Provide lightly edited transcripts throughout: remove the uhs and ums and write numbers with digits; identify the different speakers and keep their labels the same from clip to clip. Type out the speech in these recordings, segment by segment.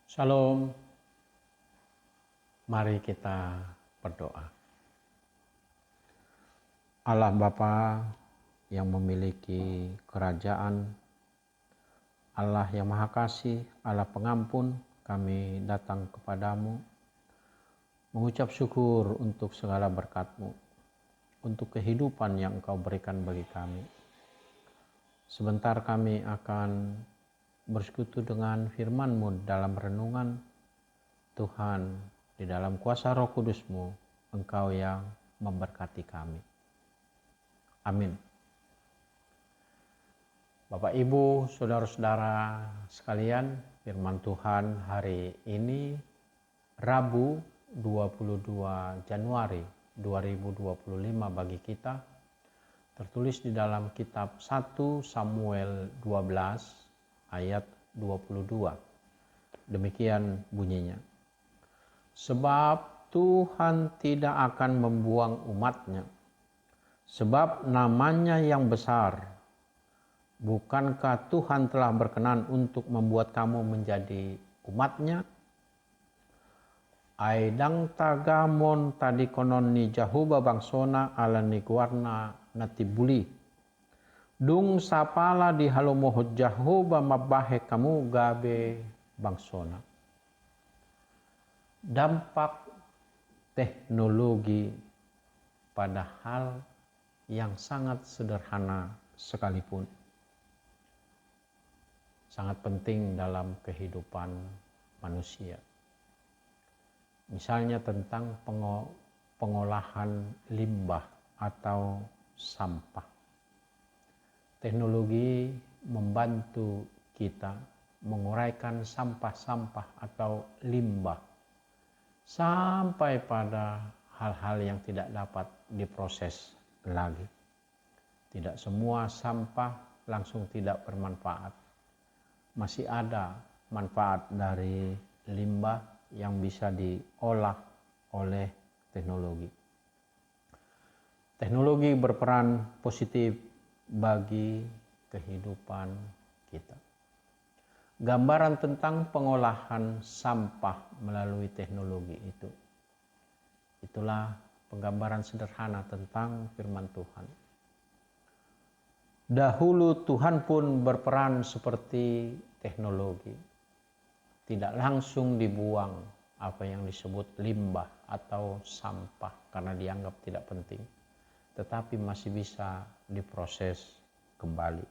Speaker 1: Shalom, mari kita berdoa. Allah Bapa yang memiliki kerajaan, Allah yang Maha Kasih, Allah Pengampun, kami datang kepadamu mengucap syukur untuk segala berkat-Mu, untuk kehidupan yang Engkau berikan bagi kami. Sebentar kami akan bersekutu dengan firman-Mu dalam renungan. Tuhan, di dalam kuasa Roh Kudus-Mu, Engkau yang memberkati kami. Amin. Bapak, Ibu, saudara-saudara sekalian, firman Tuhan hari ini Rabu 22 Januari 2025 bagi kita tertulis di dalam kitab 1 Samuel 12 ayat 22. Demikian bunyinya. Sebab Tuhan tidak akan membuang umat-Nya, sebab namanya yang besar. Bukankah Tuhan telah berkenan untuk membuat kamu menjadi umat-Nya? Aidang tagamon tadi konon ni jahuba bangsona ala ni guarna natibuli. Dung sapala di halomohot jahuba mabahe kamu gabe bangsona. Dampak teknologi pada hal yang sangat sederhana sekalipun sangat penting dalam kehidupan manusia. Misalnya tentang pengolahan limbah atau sampah. Teknologi membantu kita menguraikan sampah-sampah atau limbah sampai pada hal-hal yang tidak dapat diproses lagi. Tidak semua sampah langsung tidak bermanfaat. Masih ada manfaat dari limbah yang bisa diolah oleh teknologi. Teknologi berperan positif bagi kehidupan kita. Gambaran tentang pengolahan sampah melalui teknologi itulah penggambaran sederhana tentang firman Tuhan. Dahulu Tuhan pun berperan seperti teknologi. Tidak langsung dibuang apa yang disebut limbah atau sampah karena dianggap tidak penting, tetapi masih bisa diproses kembali.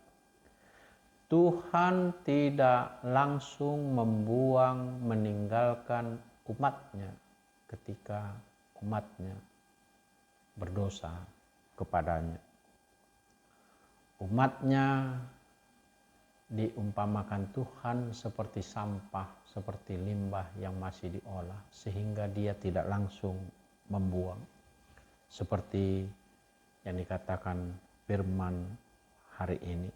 Speaker 1: Tuhan tidak langsung meninggalkan umat-Nya ketika umat-Nya berdosa kepadanya. Umat-Nya diumpamakan Tuhan seperti sampah, seperti limbah yang masih diolah, sehingga Dia tidak langsung membuang. Seperti yang dikatakan firman hari ini.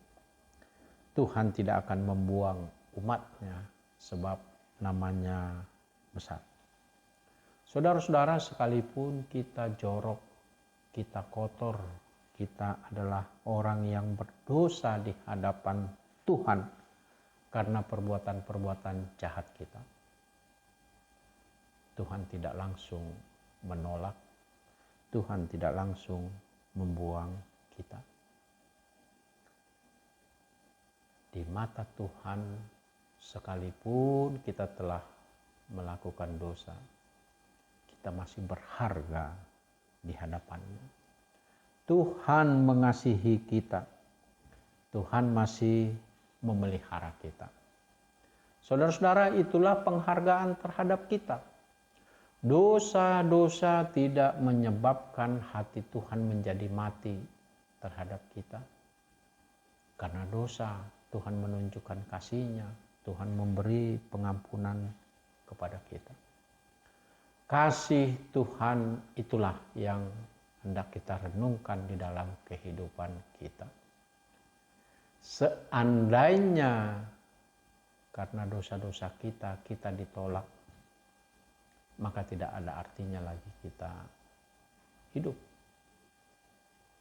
Speaker 1: Tuhan tidak akan membuang umat-Nya sebab namanya besar. Saudara-saudara, sekalipun kita jorok, kita kotor, kita adalah orang yang berdosa di hadapan Tuhan karena perbuatan-perbuatan jahat kita. Tuhan tidak langsung menolak, Tuhan tidak langsung membuang kita. Di mata Tuhan, sekalipun kita telah melakukan dosa, kita masih berharga di hadapan-Nya. Tuhan mengasihi kita. Tuhan masih memelihara kita. Saudara-saudara, itulah penghargaan terhadap kita. Dosa-dosa tidak menyebabkan hati Tuhan menjadi mati terhadap kita. Karena dosa, Tuhan menunjukkan kasih-Nya, Tuhan memberi pengampunan kepada kita. Kasih Tuhan itulah yang hendak kita renungkan di dalam kehidupan kita. Seandainya karena dosa-dosa kita ditolak, maka tidak ada artinya lagi kita hidup.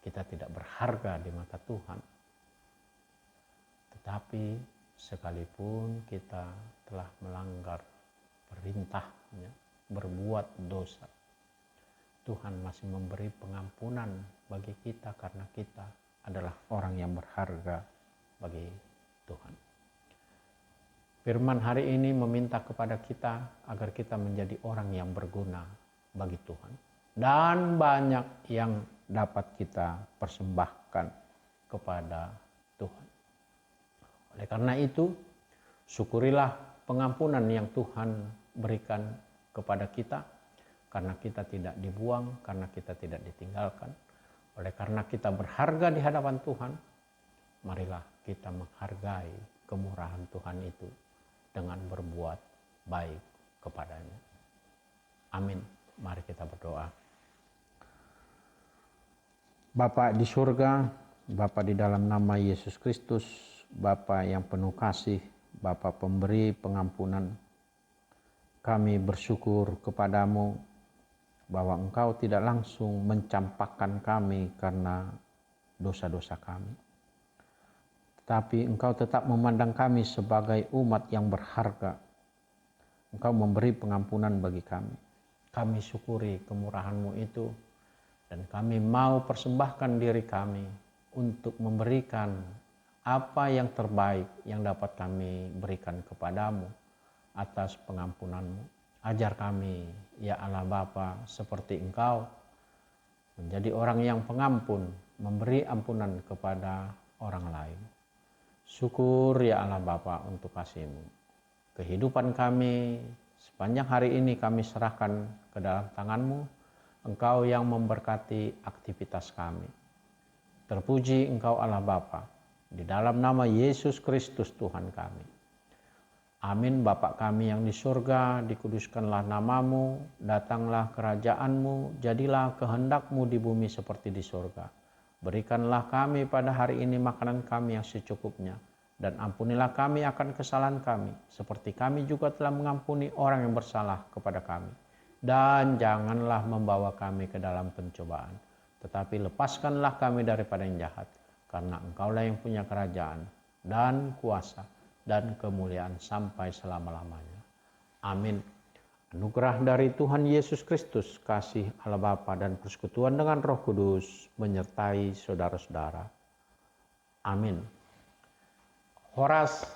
Speaker 1: Kita tidak berharga di mata Tuhan. Tetapi sekalipun kita telah melanggar perintahnya, berbuat dosa, Tuhan masih memberi pengampunan bagi kita karena kita adalah orang yang berharga bagi Tuhan. Firman hari ini meminta kepada kita agar kita menjadi orang yang berguna bagi Tuhan. Dan banyak yang dapat kita persembahkan kepada Tuhan. Oleh karena itu, syukurilah pengampunan yang Tuhan berikan kepada kita. Karena kita tidak dibuang, karena kita tidak ditinggalkan. Oleh karena kita berharga di hadapan Tuhan, marilah kita menghargai kemurahan Tuhan itu dengan berbuat baik kepadanya. Amin. Mari kita berdoa. Bapa di surga, Bapa di dalam nama Yesus Kristus, Bapa yang penuh kasih, Bapa pemberi pengampunan, kami bersyukur kepadamu bahwa Engkau tidak langsung mencampakkan kami karena dosa-dosa kami. Tetapi Engkau tetap memandang kami sebagai umat yang berharga. Engkau memberi pengampunan bagi kami. Kami syukuri kemurahan-Mu itu dan kami mau persembahkan diri kami untuk memberikan apa yang terbaik yang dapat kami berikan kepadamu atas pengampunan-Mu. Ajar kami, ya Allah Bapa, seperti Engkau menjadi orang yang pengampun, memberi ampunan kepada orang lain. Syukur ya Allah Bapa untuk kasih-Mu. Kehidupan kami sepanjang hari ini kami serahkan ke dalam tangan-Mu. Engkau yang memberkati aktivitas kami. Terpuji Engkau Allah Bapa, di dalam nama Yesus Kristus Tuhan kami. Amin. Bapa kami yang di surga, dikuduskanlah namamu, datanglah kerajaan-Mu, jadilah kehendak-Mu di bumi seperti di surga. Berikanlah kami pada hari ini makanan kami yang secukupnya, dan ampunilah kami akan kesalahan kami, seperti kami juga telah mengampuni orang yang bersalah kepada kami. Dan janganlah membawa kami ke dalam pencobaan, tetapi lepaskanlah kami daripada yang jahat, karena Engkaulah yang punya kerajaan, dan kuasa, dan kemuliaan sampai selama-lamanya. Amin. Anugerah dari Tuhan Yesus Kristus, kasih Allah Bapa dan persekutuan dengan Roh Kudus menyertai saudara-saudara. Amin. Horas